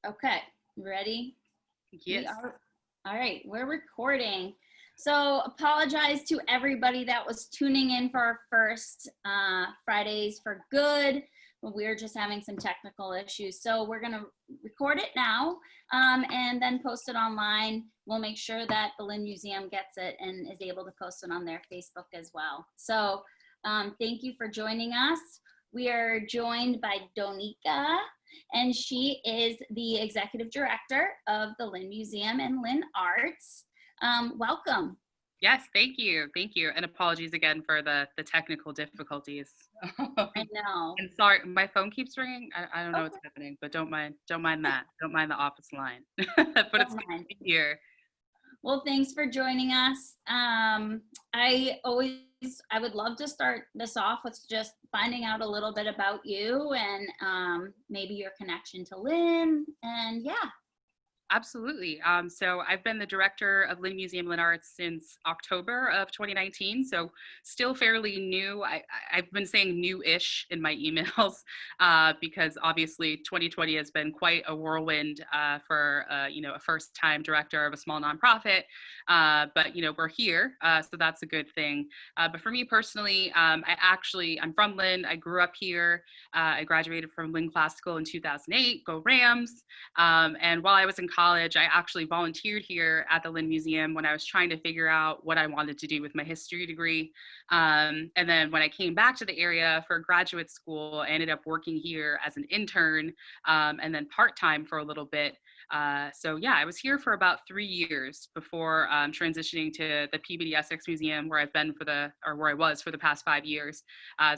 Okay, ready? We Yes. are. All right, we're recording. So apologize to everybody that was tuning in for our first Fridays for Good. We're just having some technical issues. So we're gonna record it now and then post it online. We'll make sure that the Lynn Museum gets it and is able to post it on their Facebook as well. So thank you for joining us. We are joined by Doneeca, and she is the executive director of the Lynn Museum and LynnArts. Welcome. Yes, thank you. Thank you. And apologies again for the technical difficulties. I know. And sorry, my phone keeps ringing. I don't know what's Okay, happening, but don't mind that. Don't mind the office line. But it's don't good mind. to be here. Well, thanks for joining us. I would love to start this off with just finding out a little bit about you and maybe your connection to Lynn. And yeah. Absolutely. So I've been the director of Lynn Museum LynnArts since October of 2019. So still fairly new. I've been saying new-ish in my emails because obviously 2020 has been quite a whirlwind for a first-time director of a small nonprofit. But we're here, so that's a good thing. But for me personally, I'm from Lynn. I grew up here. I graduated from Lynn Classical in 2008. Go Rams! And while I was in college, I actually volunteered here at the Lynn Museum when I was trying to figure out what I wanted to do with my history degree. And then when I came back to the area for graduate school, I ended up working here as an intern and then part-time for a little bit. So yeah, I was here for about 3 years before transitioning to the Peabody Essex Museum, where where I was for the past 5 years.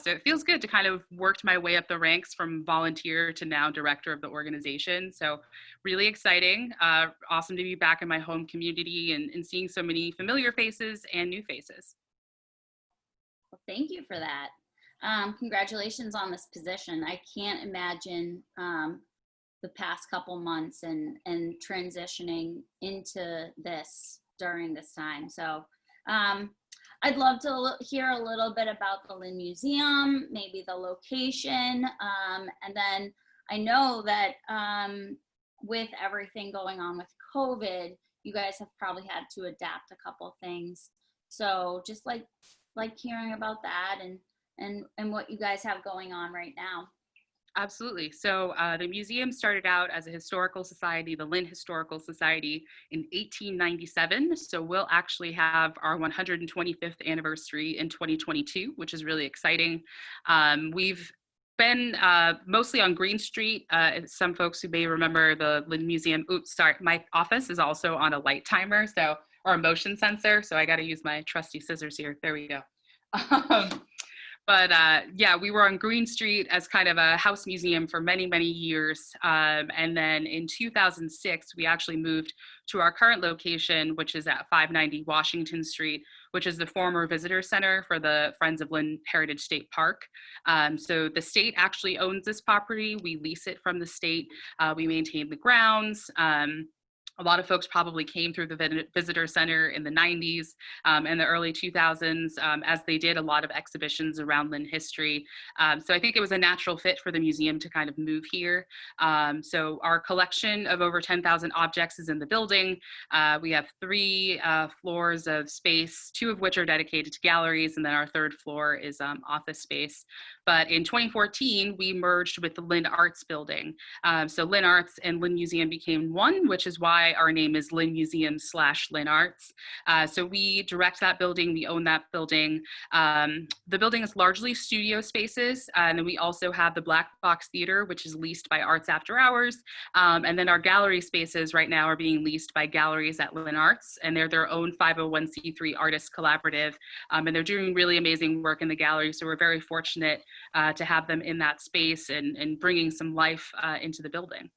So it feels good to kind of worked my way up the ranks from volunteer to now director of the organization. So really exciting. Awesome to be back in my home community and seeing so many familiar faces and new faces. Well, thank you for that. Congratulations on this position. I can't imagine the past couple months and transitioning into this during this time. So I'd love to hear a little bit about the Lynn Museum, maybe the location, and then I know that with everything going on with COVID, you guys have probably had to adapt a couple things. So just like hearing about that and what you guys have going on right now. Absolutely. So the museum started out as a historical society, the Lynn Historical Society, in 1897. So we'll actually have our 125th anniversary in 2022, which is really exciting. We've been mostly on Green Street. Some folks who may remember the Lynn Museum. Oops, sorry. My office is also on a light timer, or a motion sensor. So I got to use my trusty scissors here. There we go. But yeah, we were on Green Street as kind of a house museum for many, many years. And then in 2006, we actually moved to our current location, which is at 590 Washington Street, which is the former visitor center for the Friends of Lynn Heritage State Park. So the state actually owns this property. We lease it from the state. We maintain the grounds. A lot of folks probably came through the visitor center in the 90s and the early 2000s as they did a lot of exhibitions around Lynn history. So I think it was a natural fit for the museum to kind of move here. So our collection of over 10,000 objects is in the building. We have 3 floors of space, 2 of which are dedicated to galleries, and then our 3rd floor is office space. But in 2014, we merged with the LynnArts building. So LynnArts and Lynn Museum became one, which is why our name is Lynn Museum / LynnArts. So we direct that building, we own that building. The building is largely studio spaces, and then we also have the Black Box Theater, which is leased by Arts After Hours. And then our gallery spaces right now are being leased by Galleries at LynnArts, and they're their own 501c3 artist collaborative. And they're doing really amazing work in the gallery, so we're very fortunate to have them in that space and bringing some life into the building.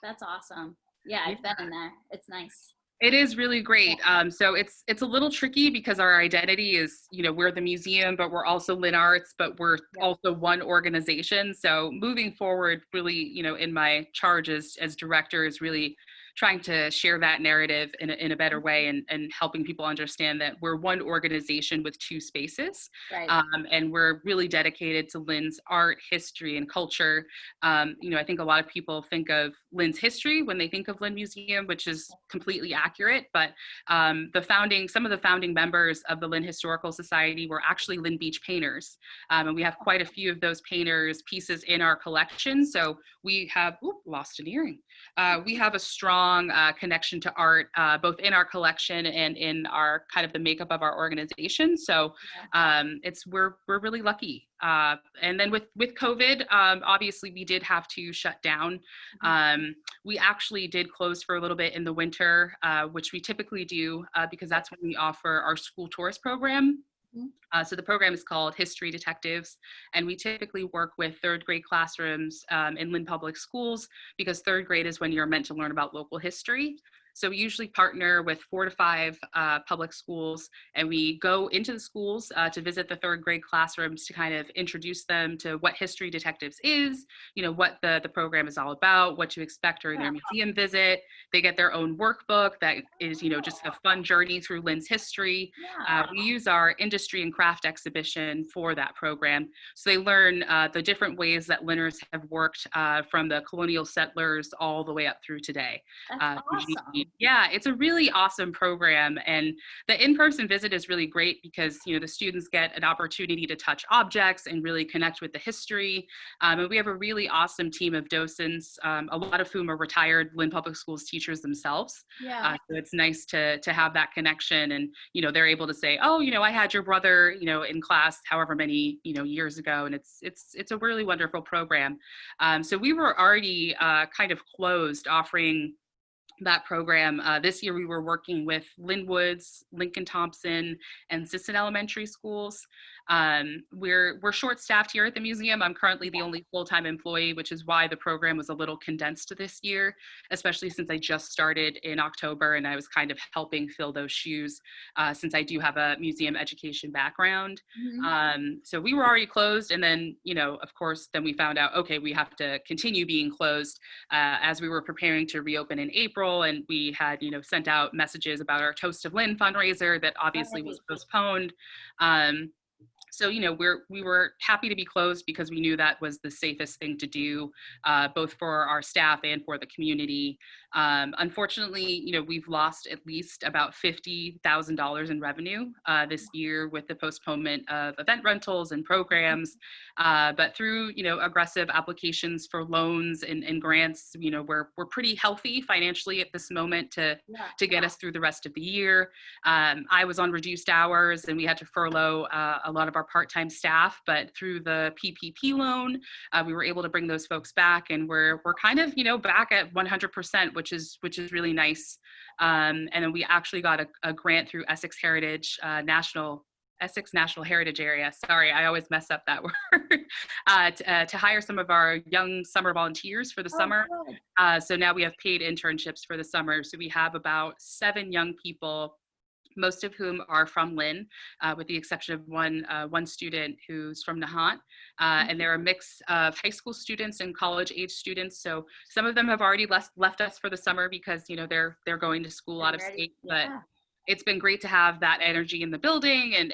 That's awesome. Yeah, I've been in there. It's nice. It is really great. So it's a little tricky because our identity is, we're the museum, but we're also LynnArts, but we're also one organization. So moving forward, really, in my charge as director is really trying to share that narrative in a better way, and helping people understand that we're one organization with two spaces. Right. And we're really dedicated to Lynn's art, history, and culture. I think a lot of people think of Lynn's history when they think of Lynn Museum, which is completely accurate, but some of the founding members of the Lynn Historical Society were actually Lynn Beach painters. And we have quite a few of those painters pieces in our collection. So we have, lost an earring. We have a strong connection to art, both in our collection and in our kind of the makeup of our organization. So we're really lucky. And then with COVID, obviously we did have to shut down. We actually did close for a little bit in the winter, which we typically do because that's when we offer our school tourist program. So the program is called History Detectives, and we typically work with third grade classrooms in Lynn Public Schools, because third grade is when you're meant to learn about local history. So we usually partner with 4 to 5 public schools, and we go into the schools to visit the third grade classrooms to kind of introduce them to what History Detectives is, what the program is all about, what to expect during their museum visit. They get their own workbook that is, just a fun journey through Lynn's history. We use our industry and craft exhibition for that program. So they learn the different ways that Lynners have worked from the colonial settlers all the way up through today. That's awesome. Yeah, it's a really awesome program, and the in-person visit is really great because the students get an opportunity to touch objects and really connect with the history. And we have a really awesome team of docents, a lot of whom are retired Lynn Public Schools teachers themselves. Yeah. So it's nice to have that connection, and they're able to say, oh, I had your brother in class however many years ago, and it's a really wonderful program. So we were already kind of closed offering that program. This year we were working with Linwoods, Lincoln Thompson, and Sisson Elementary Schools. We're short-staffed here at the museum. I'm currently the only full-time employee, which is why the program was a little condensed this year, especially since I just started in October and I was kind of helping fill those shoes since I do have a museum education background. So we were already closed, and then, of course, then we found out, okay, we have to continue being closed as we were preparing to reopen in April, and we had, sent out messages about our Toast of Lynn fundraiser that obviously was postponed. So, we were happy to be closed because we knew that was the safest thing to do, both for our staff and for the community. Unfortunately, we've lost at least about $50,000 in revenue this year with the postponement of event rentals and programs. But through, aggressive applications for loans and grants, we're pretty healthy financially at this moment to get us through the rest of the year. I was on reduced hours and we had to furlough a lot of our part-time staff, but through the PPP loan, we were able to bring those folks back, and we're kind of back at 100%, which is really nice. And then we actually got a grant through Essex National Heritage Area. Sorry, I always mess up that word. To hire some of our young summer volunteers for the summer. So now we have paid internships for the summer. So we have about 7 young people, most of whom are from Lynn, with the exception of one student who's from Nahant. And they're a mix of high school students and college age students. So some of them have already left us for the summer because, they're going to school out of state, but it's been great to have that energy in the building and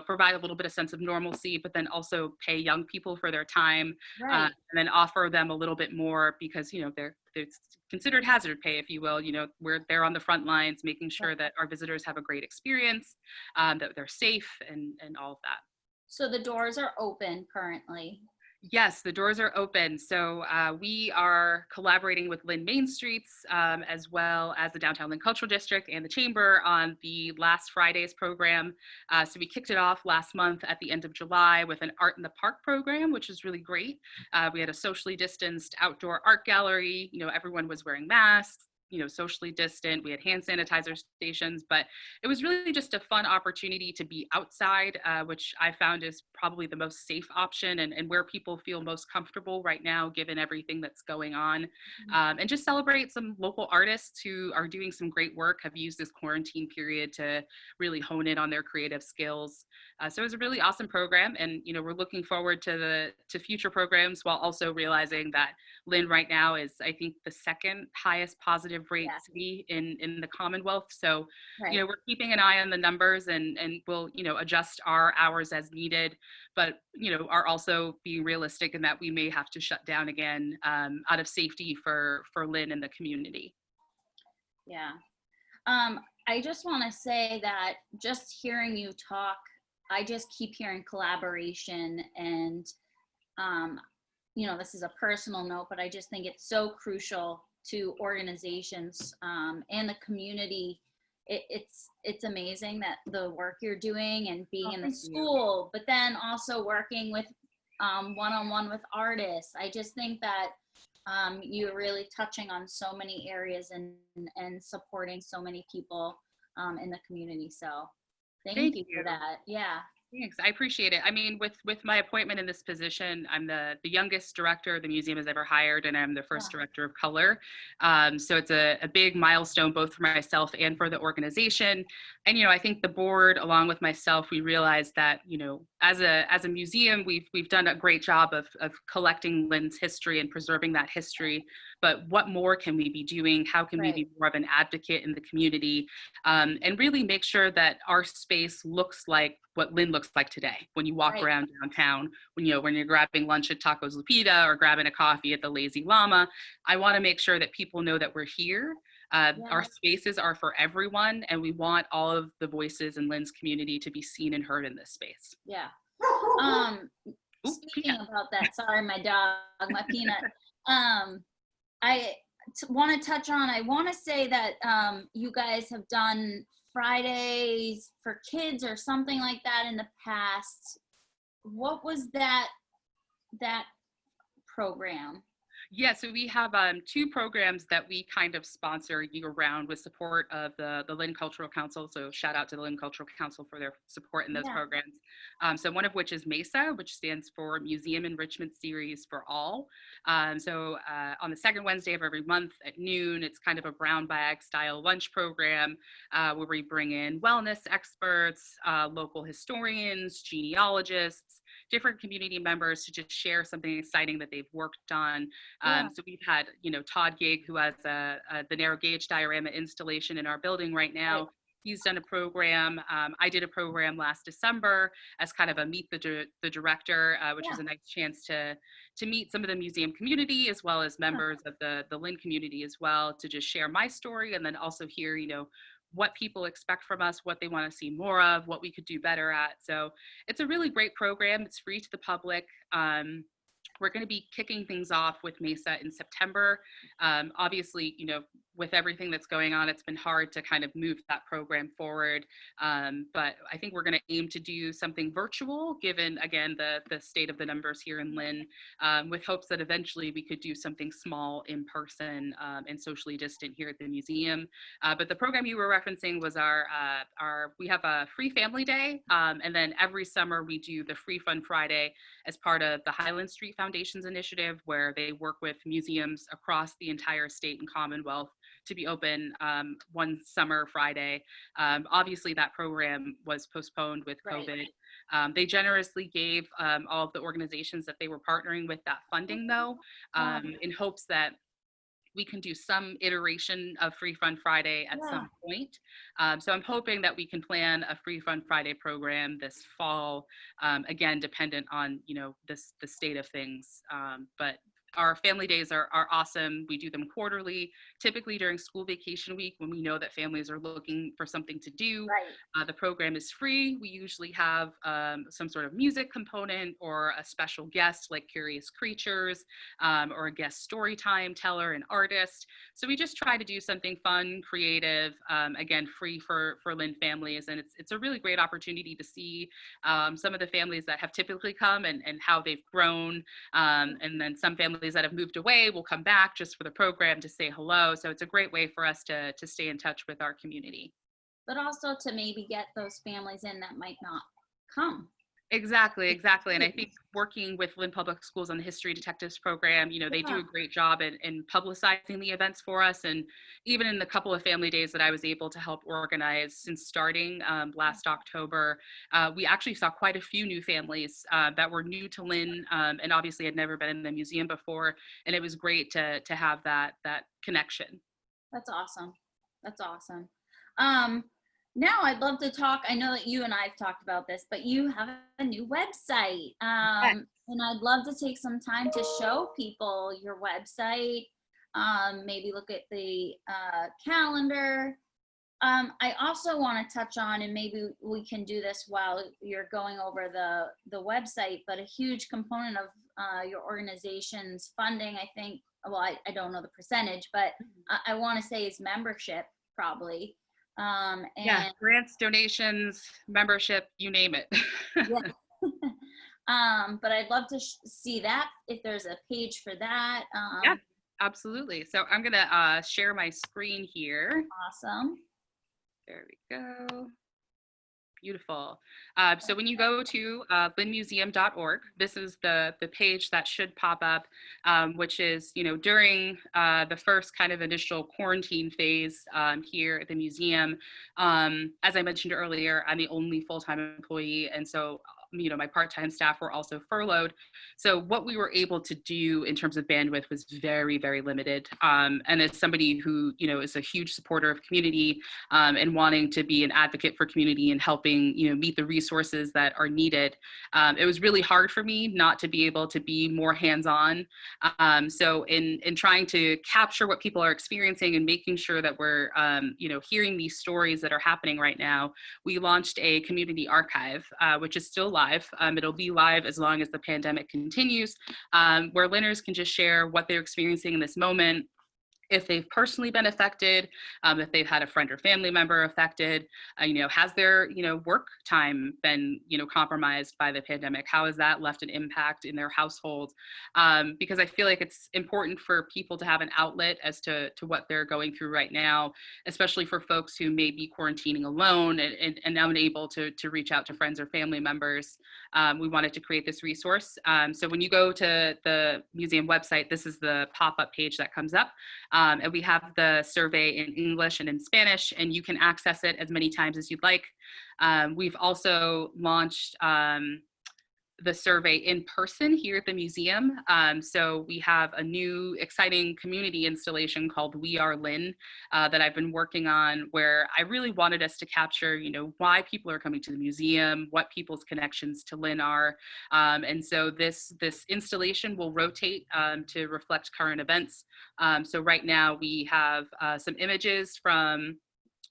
provide a little bit of sense of normalcy, but then also pay young people for their time, and then offer them a little bit more because, they're considered hazard pay, if you will. They're on the front lines, making sure that our visitors have a great experience, that they're safe and all of that. So the doors are open currently. Yes, the doors are open. So we are collaborating with Lynn Main Streets, as well as the Downtown Lynn Cultural District and the Chamber on the Last Fridays program. So we kicked it off last month at the end of July with an Art in the Park program, which is really great. We had a socially distanced outdoor art gallery. Everyone was wearing masks, socially distant. We had hand sanitizer stations, but it was really just a fun opportunity to be outside, which I found is probably the most safe option and where people feel most comfortable right now, given everything that's going on. And just celebrate some local artists who are doing some great work, have used this quarantine period to really hone in on their creative skills. So it was a really awesome program, and we're looking forward to future programs, while also realizing that Lynn right now is, I think, the second highest positive positive rate Yeah. city in the Commonwealth. So, Right. we're keeping an eye on the numbers and we'll, adjust our hours as needed, but, are also being realistic in that we may have to shut down again out of safety for Lynn and the community. Yeah. I just want to say that just hearing you talk, I just keep hearing collaboration and, this is a personal note, but I just think it's so crucial to organizations and the community. It's amazing that the work you're doing and being Oh, in the thank you. school, but then also working with one-on-one with artists. I just think that you're really touching on so many areas and supporting so many people in the community. So thank Thank you for you. that. Yeah. Thanks. I appreciate it. I mean, with my appointment in this position, I'm the youngest director the museum has ever hired, and I'm the Yeah. first director of color. So it's a big milestone both for myself and for the organization. And I think the board, along with myself, we realized that as a museum, we've done a great job of collecting Lynn's history and preserving that history. But what more can we be doing? How can we Right. be more of an advocate in the community, and really make sure that our space looks like what Lynn looks like today when you walk Right. around downtown, when you're grabbing lunch at Tacos Lupita or grabbing a coffee at the Lazy Llama. I want to make sure that people know that we're here. Our Yeah. spaces are for everyone, and we want all of the voices in Lynn's community to be seen and heard in this space. Yeah. Um, Ooh, Speaking Peanut. about that, sorry, my dog, my Peanut. I want to touch on. I want to say that you guys have done Fridays for kids or something like that in the past. What was that program? Yeah, so we have two programs that we kind of sponsor year round with support of the Lynn Cultural Council. So shout out to the Lynn Cultural Council for their support in those Yeah. programs. So one of which is MESA, which stands for Museum Enrichment Series for All. On the second Wednesday of every month at noon, it's kind of a brown bag style lunch program where we bring in wellness experts, local historians, genealogists, different community members to just share something exciting that they've worked on. Yeah. So we've had, Todd Gig, who has the narrow gauge diorama installation in our building right now. Right. He's done a program. I did a program last December as kind of a meet the director, which was Yeah. a nice chance to meet some of the museum community as well as Yeah. members of the Lynn community as well, to just share my story and then also hear, what people expect from us, what they want to see more of, what we could do better at. So it's a really great program. It's free to the public. We're going to be kicking things off with MESA in September. Obviously, with everything that's going on, it's been hard to kind of move that program forward. But I think we're going to aim to do something virtual, given, again, the state of the numbers here in Lynn, with hopes that eventually we could do something small in person and socially distant here at the museum. But the program you were referencing was we have a free family day. And then every summer we do the Free Fun Friday as part of the Highland Street Foundation's initiative, where they work with museums across the entire state and Commonwealth to be open one summer Friday. Obviously, that program was postponed with COVID. Right. They generously gave all of the organizations that they were partnering with that funding, though, in hopes that we can do some iteration of Free Fun Friday at Yeah. some point. So I'm hoping that we can plan a Free Fun Friday program this fall, again, dependent on, the state of things. But our family days are awesome. We do them quarterly, typically during school vacation week when we know that families are looking for something to do. Right. The program is free. We usually have some sort of music component or a special guest like Curious Creatures, or a guest story time teller, an artist. So we just try to do something fun, creative, again, free for Lynn families. And it's a really great opportunity to see some of the families that have typically come and how they've grown. And then some families that have moved away will come back just for the program to say hello. So it's a great way for us to stay in touch with our community. But also to maybe get those families in that might not come. Exactly. And I think working with Lynn Public Schools on the History Detectives program, they do Yeah. a great job in publicizing the events for us. And even in the couple of family days that I was able to help organize since starting last October, we actually saw quite a few new families that were new to Lynn, and obviously had never been in the museum before. And it was great to have that connection. That's awesome. That's awesome. Um, Now I'd love to talk. I know that you and I've talked about this, but you have a new website. And I'd love to take some time to show people your website. Maybe look at the calendar. I also want to touch on, and maybe we can do this while you're going over the website, but a huge component of your organization's funding, I think, well, I don't know the percentage, but I want to say is membership, probably. Yeah, And grants, donations, membership, you name it. yeah. But I'd love to see that if there's a page for that. Yeah, absolutely. So I'm gonna share my screen here. Awesome. There we go. Beautiful. So when you go to LynnMuseum.org, this is the page that should pop up, which is, during the first kind of initial quarantine phase here at the museum. As I mentioned earlier, I'm the only full-time employee, and so my part-time staff were also furloughed. So what we were able to do in terms of bandwidth was very, very limited. And as somebody who, is a huge supporter of community and wanting to be an advocate for community and helping, meet the resources that are needed, it was really hard for me not to be able to be more hands-on. So in trying to capture what people are experiencing and making sure that we're, hearing these stories that are happening right now, we launched a community archive, which is still live. It'll be live as long as the pandemic continues, where Lynners can just share what they're experiencing in this moment, if they've personally been affected, if they've had a friend or family member affected, has their, work time been, compromised by the pandemic? How has that left an impact in their household? Because I feel like it's important for people to have an outlet as to what they're going through right now, especially for folks who may be quarantining alone and unable to reach out to friends or family members. We wanted to create this resource. So when you go to the museum website, this is the pop-up page that comes up. And we have the survey in English and in Spanish, and you can access it as many times as you'd like. We've also launched the survey in person here at the museum. So we have a new exciting community installation called We Are Lynn that I've been working on, where I really wanted us to capture, why people are coming to the museum, what people's connections to Lynn are. And so this installation will rotate to reflect current events. So right now we have some images from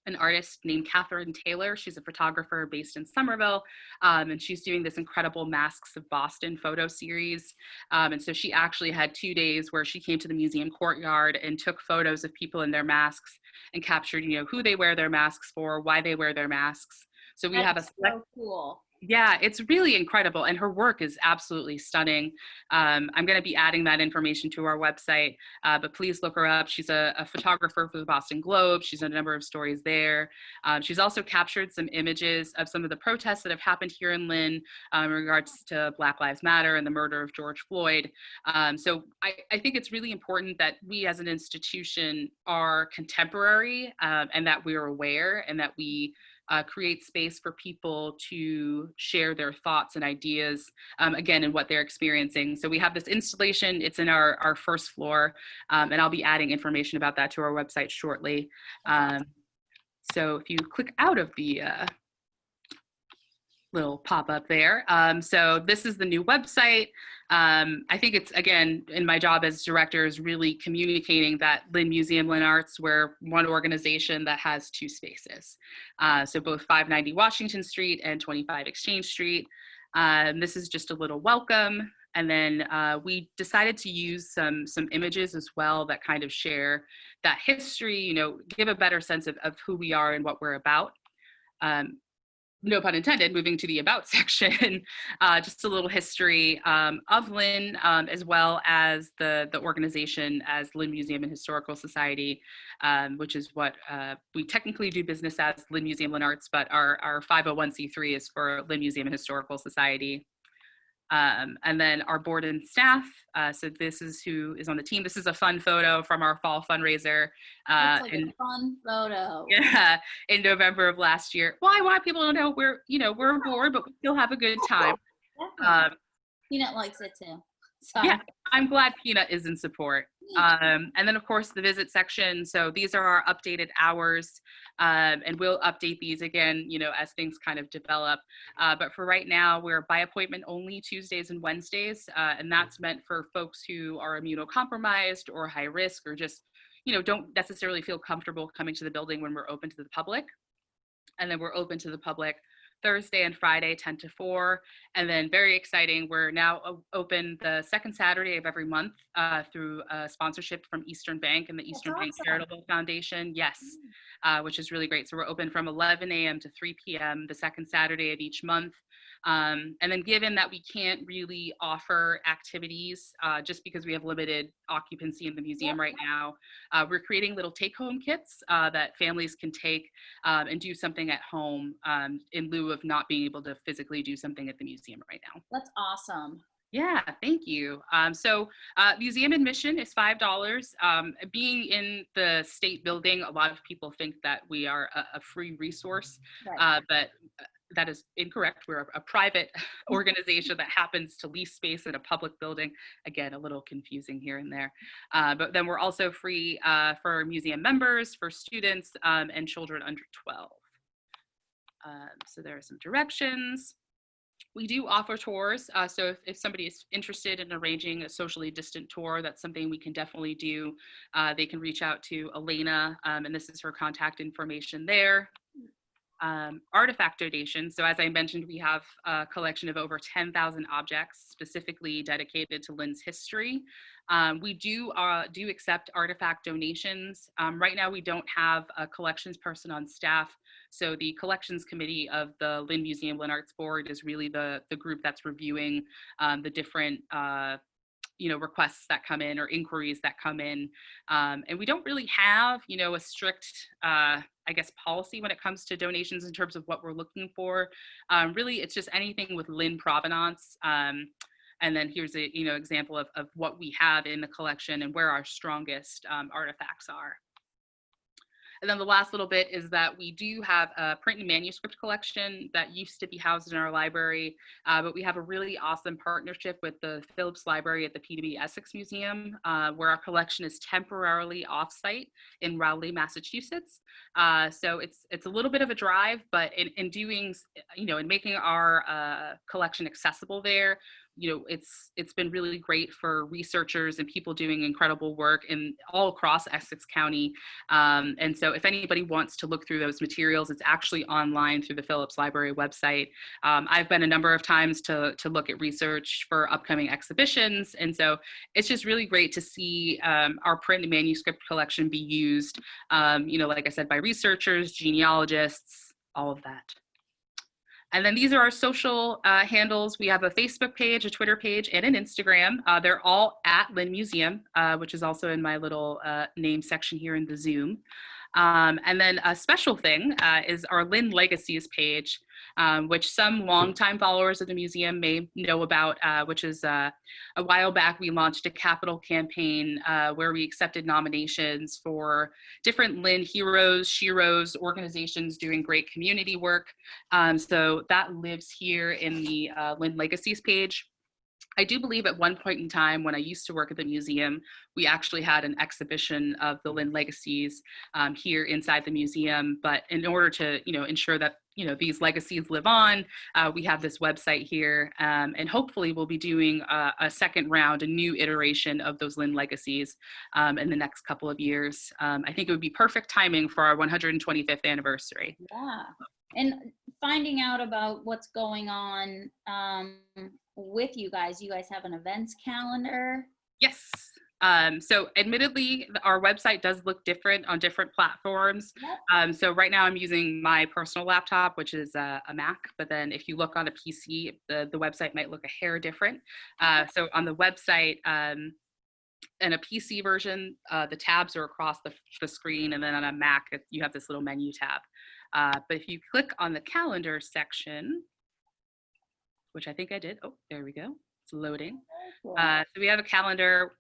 an artist named Catherine Taylor. She's a photographer based in Somerville, and she's doing this incredible Masks of Boston photo series. And so she actually had 2 days where she came to the museum courtyard and took photos of people in their masks and captured, who they wear their masks for, why they wear their masks. So we have a so cool. Yeah, it's really incredible. And her work is absolutely stunning. I'm going to be adding that information to our website, but please look her up. She's a photographer for the Boston Globe. She's done a number of stories there. She's also captured some images of some of the protests that have happened here in Lynn in regards to Black Lives Matter and the murder of George Floyd. So I think it's really important that we as an institution are contemporary and that we're aware and that we create space for people to share their thoughts and ideas, again, in what they're experiencing. So we have this installation, it's in our first floor, and I'll be adding information about that to our website shortly. So if you click out of the little pop-up there. So this is the new website. I think it's, again, in my job as director, is really communicating that Lynn Museum, LynnArts, we're one organization that has two spaces. So both 590 Washington Street and 25 Exchange Street. This is just a little welcome. And then we decided to use some images as well that kind of share that history, give a better sense of who we are and what we're about. No pun intended, moving to the About section, just a little history of Lynn, as well as the organization as Lynn Museum and Historical Society, which is what we technically do business as, Lynn Museum, LynnArts, but our 501c3 is for Lynn Museum and Historical Society. And then our board and staff. So this is who is on the team. This is a fun photo from our fall fundraiser. It's like a fun photo. Yeah, in November of last year. Well, I want people to know we're a board, but we still have a good time. Peanut likes it too. So. Yeah, I'm glad Peanut is in support. And then, of course, the visit section. So these are our updated hours, and we'll update these again, as things kind of develop. But for right now, we're by appointment only Tuesdays and Wednesdays, and that's meant for folks who are immunocompromised or high risk or just, don't necessarily feel comfortable coming to the building when we're open to the public. And then we're open to the public Thursday and Friday, 10 to 4. And then very exciting, we're now open the second Saturday of every month through a sponsorship from Eastern Bank and the That's Eastern Bank awesome. Charitable Foundation. Yes, which is really great. So we're open from 11 a.m. to 3 p.m. the second Saturday of each month. And then given that we can't really offer activities just because we have limited occupancy in the museum Yep. right now, we're creating little take-home kits that families can take and do something at home in lieu of not being able to physically do something at the museum right now. That's awesome. Yeah, thank you. So museum admission is $5. Being in the state building, a lot of people think that we are a free resource, Right. but that is incorrect. We're a private organization that happens to lease space in a public building. Again, a little confusing here and there. But then we're also free for museum members, for students, and children under 12. So there are some directions. We do offer tours. So if somebody is interested in arranging a socially distant tour, that's something we can definitely do. They can reach out to Elena, and this is her contact information there. Artifact donations. So as I mentioned, we have a collection of over 10,000 objects specifically dedicated to Lynn's history. We do accept artifact donations. Right now, we don't have a collections person on staff. So the collections committee of the Lynn Museum LynnArts board is really the group that's reviewing the different requests that come in or inquiries that come in. And we don't really have, a strict, policy when it comes to donations in terms of what we're looking for. Really, it's just anything with Lynn provenance. And then here's a, example of what we have in the collection and where our strongest artifacts are. And then the last little bit is that we do have a print and manuscript collection that used to be housed in our library, but we have a really awesome partnership with the Phillips Library at the PWB Essex Museum, where our collection is temporarily offsite in Rowley, Massachusetts. So it's a little bit of a drive, but in doing, in making our collection accessible there, it's been really great for researchers and people doing incredible work in all across Essex County. And so if anybody wants to look through those materials, it's actually online through the Phillips Library website. I've been a number of times to look at research for upcoming exhibitions. And so it's just really great to see our print and manuscript collection be used, like I said, by researchers, genealogists, all of that. And then these are our social handles. We have a Facebook page, a Twitter page, and an Instagram. They're all at Lynn Museum, which is also in my little name section here in the Zoom. And then a special thing is our Lynn Legacies page, which some longtime followers of the museum may know about, which is a while back we launched a capital campaign where we accepted nominations for different Lynn heroes, sheroes, organizations doing great community work. So that lives here in the Lynn Legacies page. I do believe at one point in time when I used to work at the museum, we actually had an exhibition of the Lynn legacies here inside the museum. But in order to, ensure that, these legacies live on, we have this website here. And hopefully we'll be doing a second round, a new iteration of those Lynn legacies in the next couple of years. I think it would be perfect timing for our 125th anniversary. Yeah. And finding out about what's going on with you guys have an events calendar? Yes. So admittedly, our website does look different on different platforms. Yep. So right now I'm using my personal laptop, which is a Mac, but then if you look on a PC, the website might look a hair different. So on the website, in a PC version, the tabs are across the screen, and then on a Mac, you have this little menu tab. But if you click on the calendar section, which I think I did, oh, there we go, it's loading. Cool. So we have a calendar.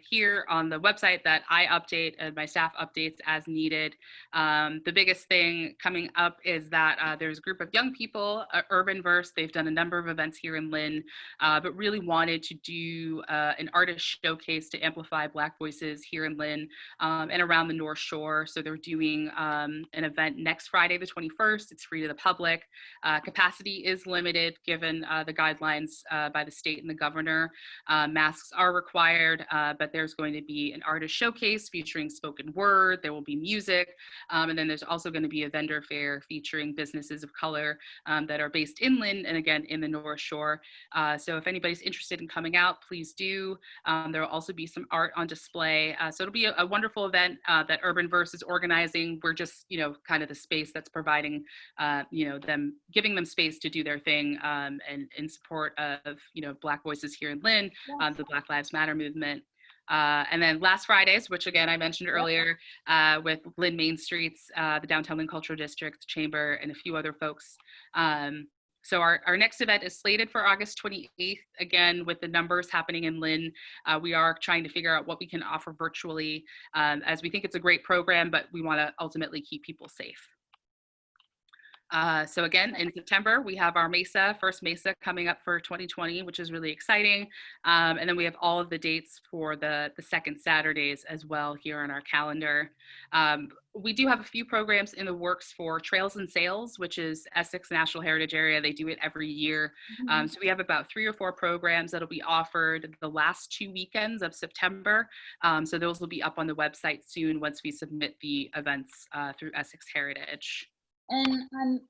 here on the website that I update and my staff updates as needed. The biggest thing coming up is that there's a group of young people, Urban Verse. They've done a number of events here in Lynn, but really wanted to do an artist showcase to amplify Black voices here in Lynn and around the North Shore. So they're doing an event next Friday, the 21st. It's free to the public. Capacity is limited given the guidelines by the state and the governor. Masks are required, but there's going to be an artist showcase featuring spoken word. There will be music. And then there's also going to be a vendor fair featuring businesses of color that are based in Lynn and again in the North Shore. So if anybody's interested in coming out, please do. There will also be some art on display. So it'll be a wonderful event that Urban Verse is organizing. We're just, kind of the space that's providing, them, giving them space to do their thing and in support of, Black voices here in Lynn, the Black Lives Matter movement. And then last Fridays, which again I mentioned earlier, with Lynn Main Streets, the Downtown Lynn Cultural District, Chamber, and a few other folks. So our next event is slated for August 28th. Again, with the numbers happening in Lynn, we are trying to figure out what we can offer virtually, as we think it's a great program, but we want to ultimately keep people safe. So again, in September, we have our first Mesa coming up for 2020, which is really exciting. And then we have all of the dates for the second Saturdays as well here on our calendar. We do have a few programs in the works for Trails and Sails, which is Essex National Heritage Area. They do it every year. So we have about 3 or 4 programs that'll be offered the last 2 weekends of September. So those will be up on the website soon once we submit the events through Essex Heritage. And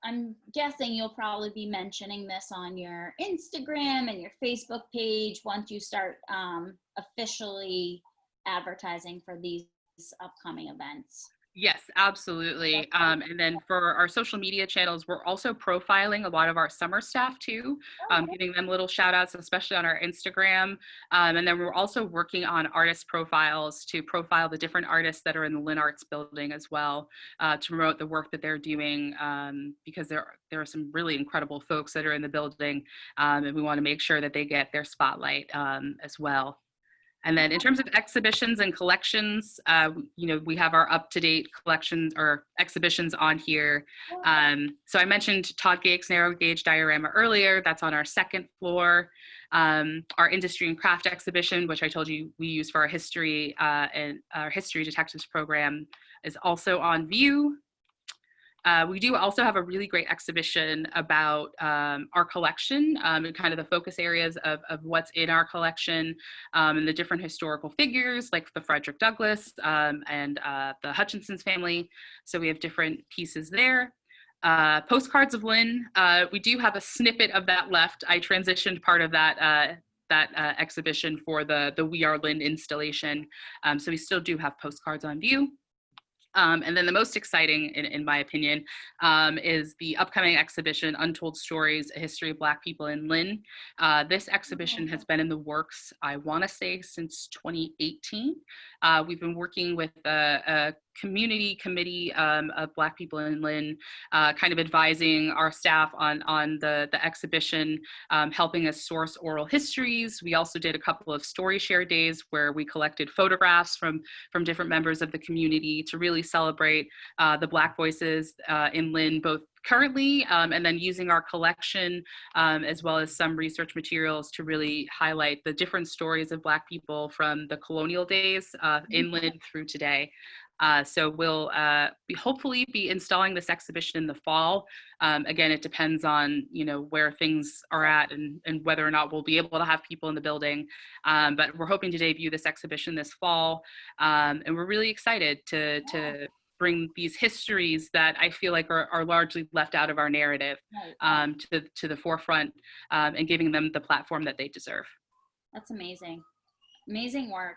I'm guessing you'll probably be mentioning this on your Instagram and your Facebook page once you start officially advertising for these upcoming events. Yes, absolutely. And then for our social media channels, we're also profiling a lot of our summer staff too, giving them little shout outs, especially on our Instagram. And then we're also working on artist profiles to profile the different artists that are in the LynnArts building as well, to promote the work that they're doing, because there are some really incredible folks that are in the building, and we want to make sure that they get their spotlight as well. And then in terms of exhibitions and collections, we have our up-to-date collections or exhibitions on here. So I mentioned Todd Gake's narrow gauge diorama earlier. That's on our 2nd floor. Our industry and craft exhibition, which I told you we use for our history and our history detectives program, is also on view. We do also have a really great exhibition about our collection and kind of the focus areas of what's in our collection, and the different historical figures like the Frederick Douglass and the Hutchinson's family. So we have different pieces there. Postcards of Lynn, we do have a snippet of that left. I transitioned part of that exhibition for the We Are Lynn installation. So we still do have postcards on view. And then the most exciting, in my opinion, is the upcoming exhibition, Untold Stories, A History of Black People in Lynn. This exhibition has been in the works, I want to say, since 2018. We've been working with a community committee of Black people in Lynn, kind of advising our staff on the exhibition, helping us source oral histories. We also did a couple of story share days where we collected photographs from different members of the community to really celebrate the Black voices in Lynn, both currently and then using our collection as well as some research materials to really highlight the different stories of Black people from the colonial days in Lynn through today. So we'll hopefully be installing this exhibition in the fall. Again, it depends on where things are at and whether or not we'll be able to have people in the building. But we're hoping to debut this exhibition this fall, and we're really excited to bring these histories that I feel like are largely left out of our narrative to the forefront, and giving them the platform that they deserve. That's amazing. Amazing work.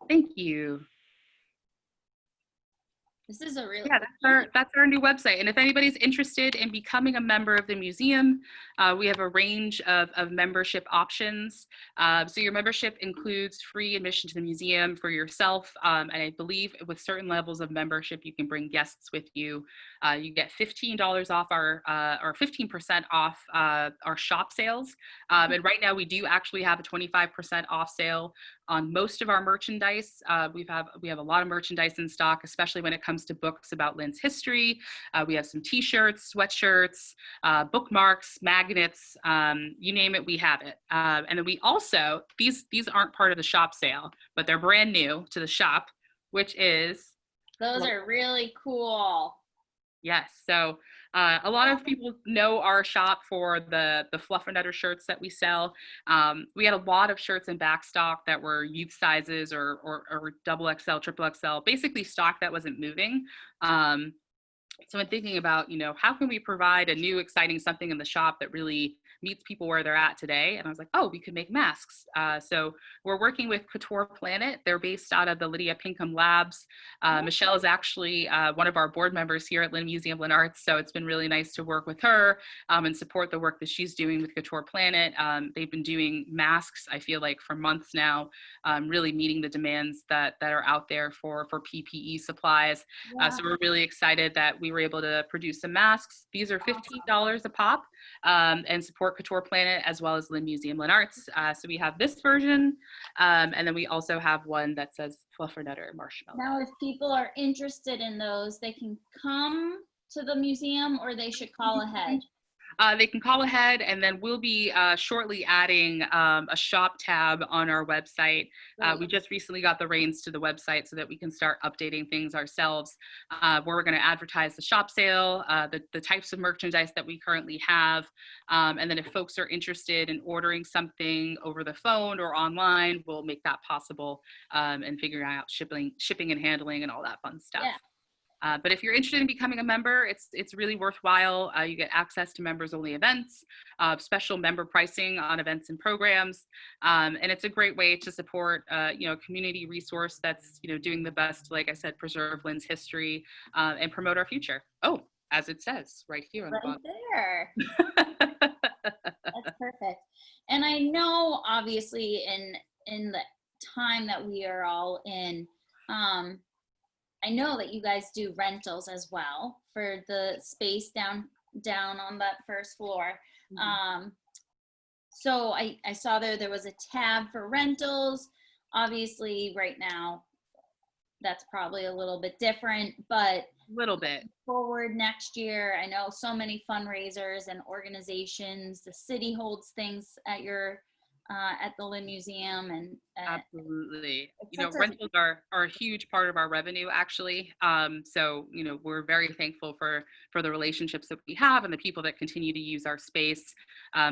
Thank you. This is a really that's our new website. And if anybody's interested in becoming a member of the museum, we have a range of membership options. So your membership includes free admission to the museum for yourself, and I believe with certain levels of membership, you can bring guests with you. You get $15 off or 15% off our shop sales. And right now we do actually have a 25% off sale on most of our merchandise. We have a lot of merchandise in stock, especially when it comes to books about Lynn's history. We have some t-shirts, sweatshirts, bookmarks, magnets, you name it, we have it. And then we also, these aren't part of the shop sale, but they're brand new to the shop, which is... Those are really cool. Yes, so a lot of people know our shop for the Fluffernutter shirts that we sell. We had a lot of shirts in back stock that were youth sizes or double XL, triple XL, basically stock that wasn't moving. So in thinking about, how can we provide a new exciting something in the shop that really meets people where they're at today? And I was like, oh, we could make masks. So we're working with Couture Planet. They're based out of the Lydia Pinkham Labs. Michelle is actually one of our board members here at Lynn Museum, LynnArts. So it's been really nice to work with her and support the work that she's doing with Couture Planet. They've been doing masks, I feel like, for months now, really meeting the demands that are out there for PPE supplies. Yeah. So we're really excited that we were able to produce some masks. These are $15 a pop, and support Couture Planet as well as Lynn Museum, LynnArts. So we have this version, and then we also have one that says Fluffernutter Marshmallow. Now, if people are interested in those, they can come to the museum or they should call ahead. They can call ahead, and then we'll be shortly adding a shop tab on our website. We just recently got the reins to the website so that we can start updating things ourselves, where we're going to advertise the shop sale, the types of merchandise that we currently have, and then if folks are interested in ordering something over the phone or online, we'll make that possible, and figuring out shipping and handling and all that fun stuff. Yeah. But if you're interested in becoming a member, it's really worthwhile. You get access to members-only events, special member pricing on events and programs, and it's a great way to support, a community resource that's, doing the best, like I said, preserve Lynn's history and promote our future. Oh, as it says right here on the bottom. There. That's perfect. And I know, obviously, in the time that we are all in, I know that you guys do rentals as well for the space down on that first floor. Mm-hmm. So I saw there was a tab for rentals. Obviously, right now, that's probably a little bit different, but a little bit forward next year, I know so many fundraisers and organizations. The city holds things at at the Lynn Museum, and absolutely, rentals are a huge part of our revenue, actually. So we're very thankful for the relationships that we have and the people that continue to use our space,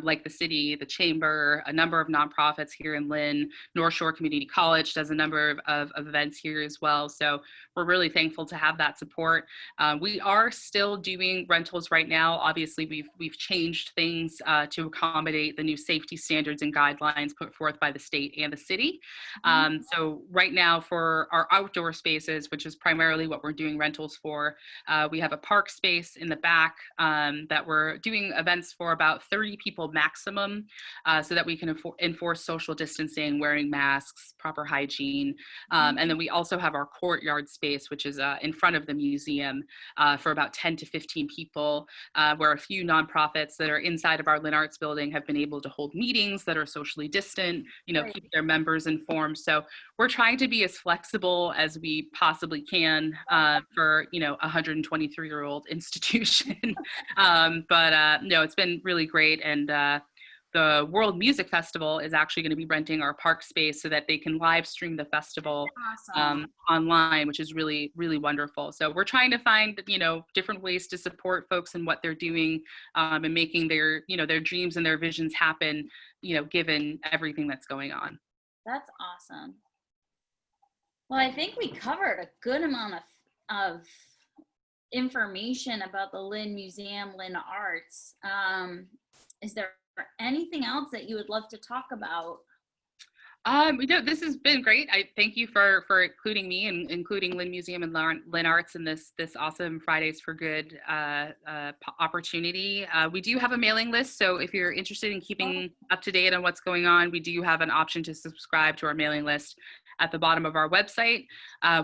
like the city, the chamber, a number of nonprofits here in Lynn. North Shore Community College does a number of events here as well. So we're really thankful to have that support. We are still doing rentals right now. Obviously, we've changed things to accommodate the new safety standards and guidelines put forth by the state and the city. So right now for our outdoor spaces, which is primarily what we're doing rentals for, we have a park space in the back that we're doing events for about 30 people maximum, so that we can enforce social distancing, wearing masks, proper hygiene. And then we also have our courtyard space, which is in front of the museum, for about 10 to 15 people, where a few nonprofits that are inside of our LynnArts building have been able to hold meetings that are socially distant, Right. keep their members informed. So we're trying to be as flexible as we possibly can for, a 123-year-old institution. But no, it's been really great. And the World Music Festival is actually going to be renting our park space so that they can live stream the festival online, which is really, really wonderful. So we're trying to find, different ways to support folks and what they're doing, and making their, their dreams and their visions happen, given everything that's going on. That's awesome. Well, I think we covered a good amount of information about the Lynn Museum, LynnArts. Is there anything else that you would love to talk about? This has been great. I thank you for including me and including Lynn Museum and LynnArts in this awesome Fridays for Good opportunity. We do have a mailing list, so if you're interested in keeping up to date on what's going on, we do have an option to subscribe to our mailing list at the bottom of our website.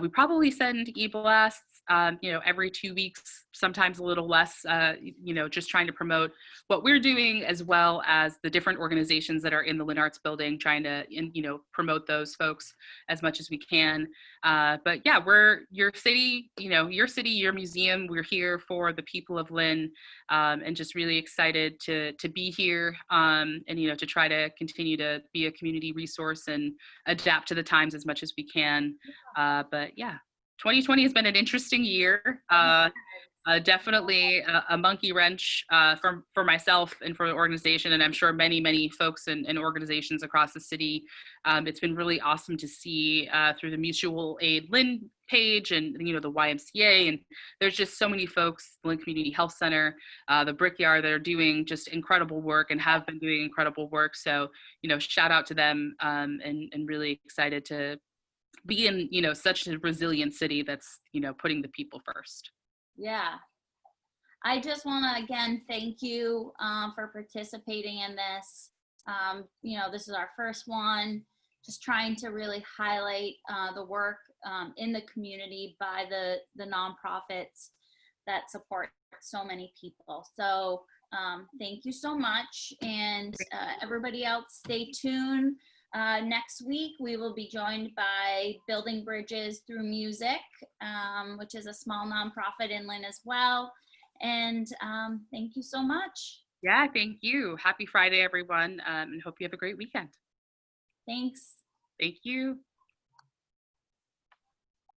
We probably send e-blasts every 2 weeks, sometimes a little less, just trying to promote what we're doing as well as the different organizations that are in the LynnArts building, trying to, promote those folks as much as we can. But yeah, we're your city, your museum. We're here for the people of Lynn, and just really excited to be here, and, to try to continue to be a community resource and adapt to the times as much as we can. But yeah, 2020 has been an interesting year. Definitely a monkey wrench for myself and for the organization, and I'm sure many folks and organizations across the city. It's been really awesome to see through the mutual aid Lynn page and the YMCA, and there's just so many folks, the Lynn Community Health Center, the Brickyard, that are doing just incredible work and have been doing incredible work. So shout out to them, and really excited to be in such a resilient city that's putting the people first. Yeah. I just want to again thank you for participating in this. This is our first one, just trying to really highlight the work in the community by the nonprofits that support so many people. So thank you so much, and everybody else stay tuned. Next week, we will be joined by Building Bridges Through Music, which is a small nonprofit in Lynn as well. And thank you so much. Yeah, thank you. Happy Friday, everyone, and hope you have a great weekend. Thanks. Thank you.